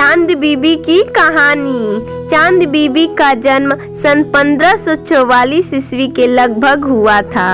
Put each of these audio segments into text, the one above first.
चांद बीबी की कहानी। चांद बीबी का जन्म सन 1544 ईस्वी के लगभग हुआ था।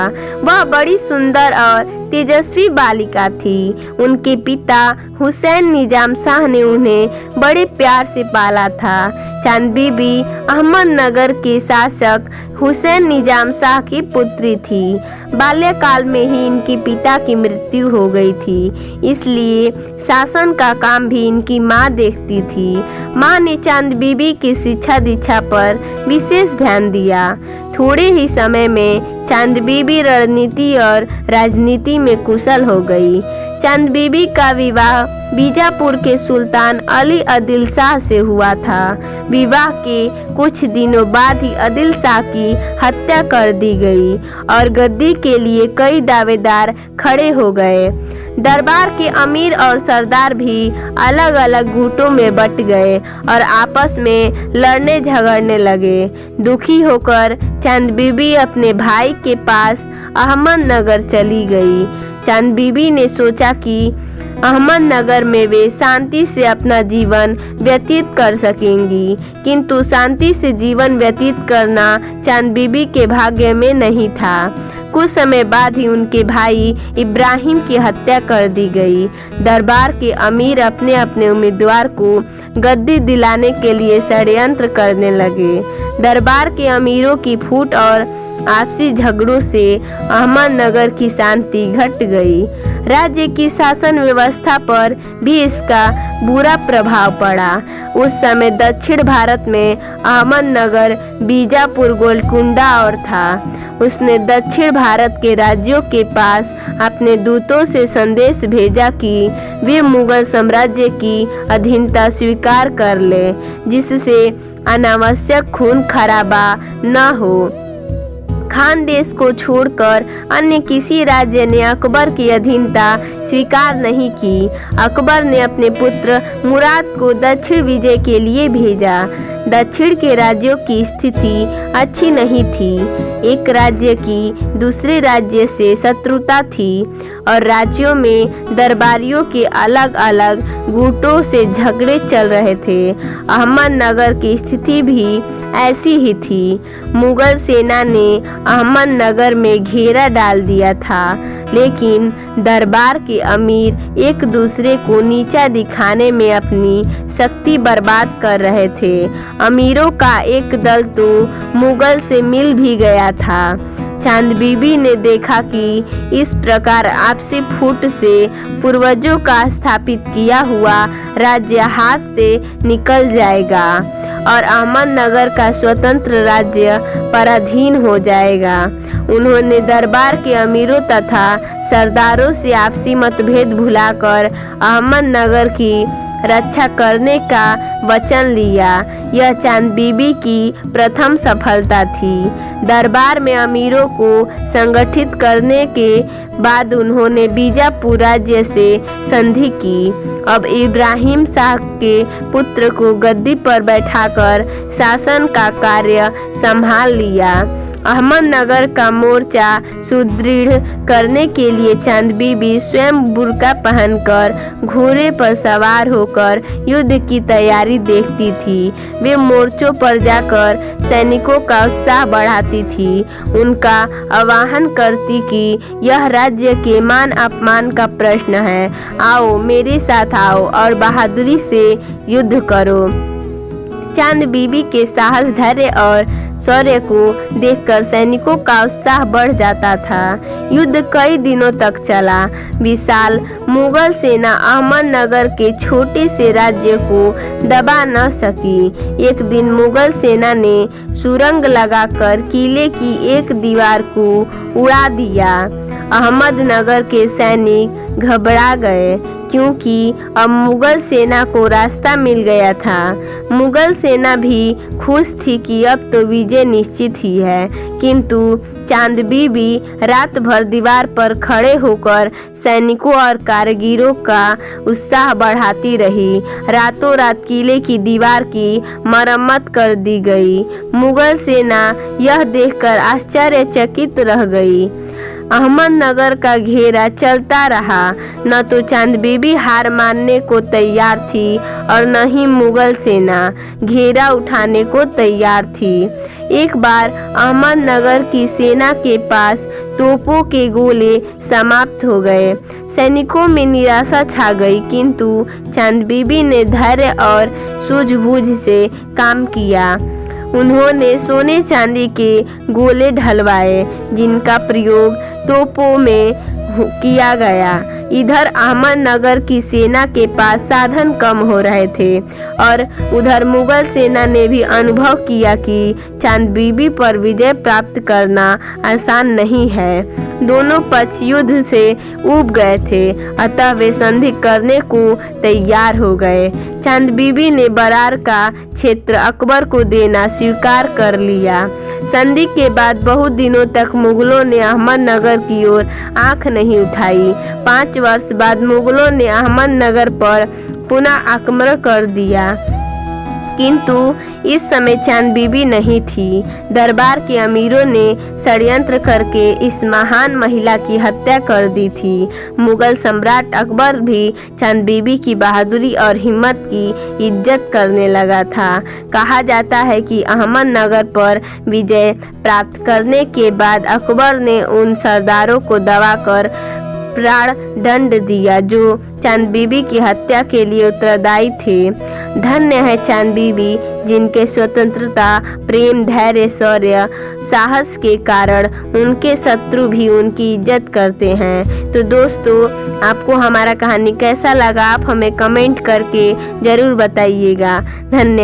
वह बड़ी सुंदर और तेजस्वी बालिका थी। उनके पिता हुसैन निजाम शाह ने उन्हें बड़े प्यार से पाला था। चांद बीबी अहमदनगर के शासक हुसैन निजाम शाह की पुत्री थी। बाल्यकाल में ही इनके पिता की मृत्यु हो गई थी, इसलिए शासन का काम भी इनकी माँ देखती थी। माँ ने चांद बीबी की शिक्षा दीक्षा पर विशेष ध्यान दिया। थोड़े ही समय में चांद बीबी रणनीति और राजनीति में कुशल हो गई। चांद बीबी का विवाह बीजापुर के सुल्तान अली आदिल शाह से हुआ था। विवाह के कुछ दिनों बाद ही आदिल शाह की हत्या कर दी गई और गद्दी के लिए कई दावेदार खड़े हो गए। दरबार के अमीर और सरदार भी अलग अलग गुटों में बट गए और आपस में लड़ने झगड़ने लगे। दुखी होकर चांद बीबी अपने भाई के पास अहमदनगर चली गई। चांद बीबी ने सोचा कि अहमदनगर में वे शांति से अपना जीवन व्यतीत कर सकेंगी, किंतु शांति से जीवन व्यतीत करना चांद बीबी के भाग्य में नहीं था। कुछ समय बाद ही उनके भाई इब्राहिम की हत्या कर दी गई। दरबार के अमीर अपने अपने उम्मीदवार को गद्दी दिलाने के लिए षड्यंत्र करने लगे। दरबार के अमीरों की फूट और आपसी झगड़ों से अहमदनगर की शांति घट गई। राज्य की शासन व्यवस्था पर भी इसका बुरा प्रभाव पड़ा। उस समय दक्षिण भारत में अहमदनगर बीजापुर गोलकुंडा और था। उसने दक्षिण भारत के राज्यों के पास अपने दूतों से संदेश भेजा कि वे मुगल साम्राज्य की अधीनता स्वीकार कर ले, जिससे अनावश्यक खून खराबा न हो। खानदेश को छोड़कर अन्य किसी राज्य ने अकबर की अधीनता स्वीकार नहीं की। अकबर ने अपने पुत्र मुराद को दक्षिण विजय के लिए भेजा। दक्षिण के राज्यों की स्थिति अच्छी नहीं थी। एक राज्य की दूसरे राज्य से शत्रुता थी और राज्यों में दरबारियों के अलग अलग गुटों से झगड़े चल रहे थे। अहमदनगर की स्थिति भी ऐसी ही थी। मुगल सेना ने अहमदनगर में घेरा डाल दिया था, लेकिन दरबार के अमीर एक दूसरे को नीचा दिखाने में अपनी शक्ति बर्बाद कर रहे थे। अमीरों का एक दल तो मुगल से मिल भी गया था। चांद बीबी ने देखा कि इस प्रकार आपसी फूट से पूर्वजों का स्थापित किया हुआ राज्य हाथ से निकल जाएगा और अहमदनगर का स्वतंत्र राज्य पराधीन हो जाएगा। उन्होंने दरबार के अमीरों तथा सरदारों से आपसी मतभेद भुलाकर अहमदनगर की रक्षा करने का वचन लिया। यह चांद बीबी की प्रथम सफलता थी। दरबार में अमीरों को संगठित करने के बाद उन्होंने बीजापुर राज्य से संधि की। अब इब्राहिम शाह के पुत्र को गद्दी पर बैठाकर शासन का कार्य संभाल लिया। अहमदनगर का मोर्चा सुदृढ़ करने के लिए चांद बीबी स्वयं बुर्का पहनकर घोड़े पर सवार होकर युद्ध की तैयारी देखती थी। वे मोर्चों पर जाकर सैनिकों का उत्साह बढ़ाती थी, उनका आह्वान करती कि यह राज्य के मान अपमान का प्रश्न है, आओ मेरे साथ आओ और बहादुरी से युद्ध करो। चांद बीबी के साहस, धैर्य और शौर्य को देखकर सैनिकों का उत्साह बढ़ जाता था। युद्ध कई दिनों तक चला। विशाल मुगल सेना अहमदनगर के छोटे से राज्य को दबा न सकी। एक दिन मुगल सेना ने सुरंग लगाकर किले की एक दीवार को उड़ा दिया। अहमदनगर के सैनिक घबरा गए, क्योंकि अब मुगल सेना को रास्ता मिल गया था। मुगल सेना भी खुश थी कि अब तो विजय निश्चित ही है, किंतु चांद बीबी रात भर दीवार पर खड़े होकर सैनिकों और कारीगरों का उत्साह बढ़ाती रही। रातों रात किले की दीवार की मरम्मत कर दी गई। मुगल सेना यह देखकर आश्चर्यचकित रह गई। अहमदनगर का घेरा चलता रहा। न तो चांद बीबी हार मानने को तैयार थी और न ही मुगल सेना घेरा उठाने को तैयार थी। एक बार अहमदनगर की सेना के पास तोपों के गोले समाप्त हो गए। सैनिकों में निराशा छा गई, किंतु चांद बीबी ने धैर्य और सूझबूझ से काम किया। उन्होंने सोने चांदी के गोले ढलवाए, जिनका प्रयोग तोपों में किया गया। इधर अहमदनगर की सेना के पास साधन कम हो रहे थे और उधर मुगल सेना ने भी अनुभव किया कि चांद बीबी पर विजय प्राप्त करना आसान नहीं है। दोनों पक्ष युद्ध से ऊब गए थे, अतः वे संधि करने को तैयार हो गए। चांद बीबी ने बरार का क्षेत्र अकबर को देना स्वीकार कर लिया। संधि के बाद बहुत दिनों तक मुगलों ने अहमदनगर की ओर आंख नहीं उठाई। 5 वर्ष बाद मुगलों ने अहमदनगर पर पुनः आक्रमण कर दिया, किंतु इस समय चांद बीबी नहीं थी। दरबार के अमीरों ने षड्यंत्र करके इस महान महिला की हत्या कर दी थी। मुगल सम्राट अकबर भी चांद बीबी की बहादुरी और हिम्मत की इज्जत करने लगा था। कहा जाता है कि अहमदनगर पर विजय प्राप्त करने के बाद अकबर ने उन सरदारों को दबाकर प्राण दंड दिया जो चांद बीबी की हत्या के लिए उत्तरदायी थे। धन्य है चांद बीबी, जिनके स्वतंत्रता, प्रेम, धैर्य, शौर्य, साहस के कारण उनके शत्रु भी उनकी इज्जत करते हैं। तो दोस्तों, आपको हमारा कहानी कैसा लगा, आप हमें कमेंट करके जरूर बताइएगा। धन्यवाद।